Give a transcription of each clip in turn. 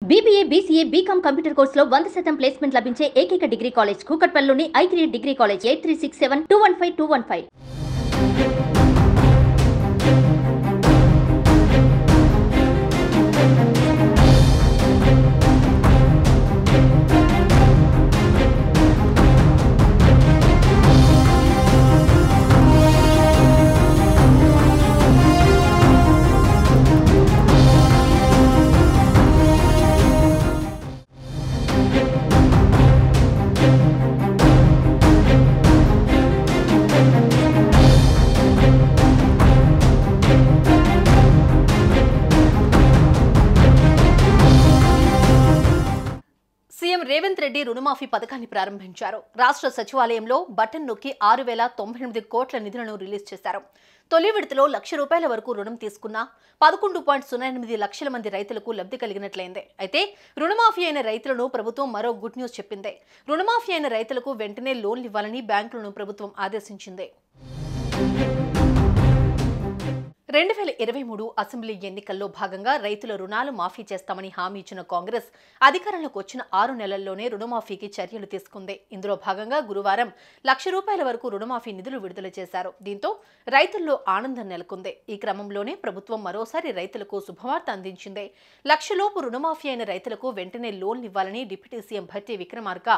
BBA, BCA, BCom computer కోర్సులో 100% placement లభించే ఏకైక డిగ్రీ కాలేజ్ కూకట్పల్లిలోని I3 degree college 8367215215. CM Revanth Reddy రుణమాఫీ పథకాన్ని ప్రారంభించారు. రాష్ట్ర సచివాలయంలో బటన్ నొక్కి 6098 కోట్ల నిధులను రిలీజ్ చేశారు. తొలి విడతలో ₹1,00,000 వరకు రుణం తీసుకున్న 11.08 లక్షల మంది రైతులకు లబ్ధి కలిగినట్లయింది. అయితే రుణమాఫీ అయిన రైతులను ప్రభుత్వం మరో గుడ్ న్యూస్ చెప్పింది. రుణమాఫీ అయిన రైతులకు వెంటనే లోన్లు ఇవ్వాలని బ్యాంకులను ప్రభుత్వం ఆదేశించింది. 2023 అసెంబ్లీ ఎన్నికల్లో భాగంగా రైతుల రుణాలు మాఫీ చేస్తామని హామీ ఇచ్చిన కాంగ్రెస్ అధికారంలోకి వచ్చిన 6 నెలల్లోనే రుణమాఫీకి చర్యలు తీసుకుంది. ఇందులో భాగంగా గురువారం ₹1,00,000 వరకు రుణమాఫీ నిధులు విడుదల చేశారు. దీంతో రైతుల్లో ఆనందం నెలకొంది. ఈ క్రమంలోనే ప్రభుత్వం మరోసారి రైతులకు శుభవార్త అందించింది. ₹1,00,000 రుణమాఫీ అయిన రైతులకు వెంటనే లోన్లు ఇవ్వాలని డిప్యూటీ సీఎం భట్టి విక్రమార్క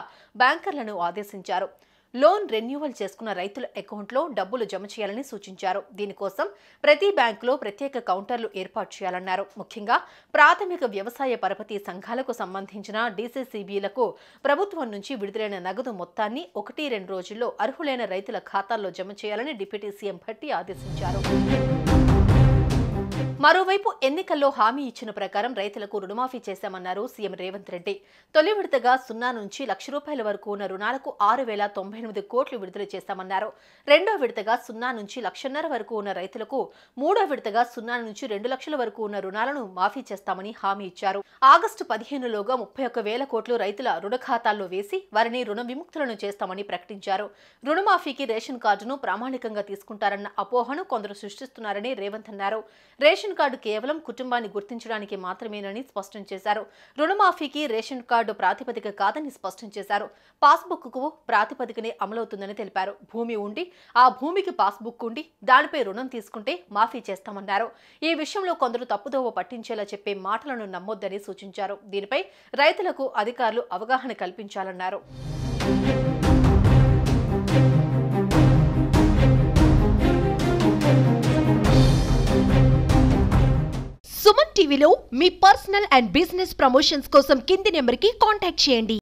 బ్యాంకర్లను ఆదేశించారు. లోన్ రెన్యువల్ చేసుకున్న రైతుల అకౌంట్లో డబ్బులు జమ చేయాలని సూచించారు. దీనికోసం ప్రతి బ్యాంకులో ప్రత్యేక కౌంటర్లు ఏర్పాటు చేయాలన్నారు. ముఖ్యంగా ప్రాథమిక వ్యవసాయ పరపతి సంఘాలకు సంబంధించిన DCCBలకు ప్రభుత్వం నుంచి విడుదలైన నగదు మొత్తాన్ని 1-2 రోజుల్లో అర్హులైన రైతుల ఖాతాల్లో జమ చేయాలని డిప్యూటీ సీఎం భట్టి ఆదేశించారు. మరోవైపు ఎన్నికల్లో హామీ ఇచ్చిన ప్రకారం రైతులకు రుణమాఫీ చేశామన్నారు సీఎం రేవంత్ రెడ్డి. తొలి విడతగా 0 నుంచి ₹1,00,000 వరకు ఉన్న రుణాలకు 6098 కోట్లు విడుదల చేశామన్నారు. రెండో విడతగా 0 నుంచి ₹1,00,000 వరకు ఉన్న రైతులకు, మూడో విడతగా 0 నుంచి ₹2 లక్షల వరకు ఉన్న రుణాలను మాఫీ చేస్తామని హామీ ఇచ్చారు. ఆగస్టు 15లోగా 31,000 కోట్లు రైతుల రుణ ఖాతాల్లో వేసి వారిని రుణ విముక్తులను చేస్తామని ప్రకటించారు. రుణమాఫీకి రేషన్ కార్డును ప్రామాణికంగా తీసుకుంటారన్న అపోహను కొందరు సృష్టిస్తున్నారని రేవంత్ అన్నారు. రేషన్ కార్డు కేవలం కుటుంబాన్ని గుర్తించడానికి మాత్రమేనని స్పష్టం చేశారు. రుణమాఫీకి రేషన్ కార్డు ప్రాతిపదిక కాదని స్పష్టం చేశారు. పాస్బుక్కు ప్రాతిపదికనే అమలవుతుందని తెలిపారు. భూమి ఉండి ఆ భూమికి పాస్బుక్ ఉండి దానిపై రుణం తీసుకుంటే మాఫీ చేస్తామన్నారు. ఈ విషయంలో కొందరు తప్పుదోవ పట్టించేలా చెప్పే మాటలను నమ్మొద్దని సూచించారు. దీనిపై రైతులకు అధికారులు అవగాహన కల్పించాలన్నారు. సుమన్ టీవీలో మీ పర్సనల్ అండ్ బిజినెస్ ప్రమోషన్స్ కోసం కింది నెంబర్కి కాంటాక్ట్ చేయండి.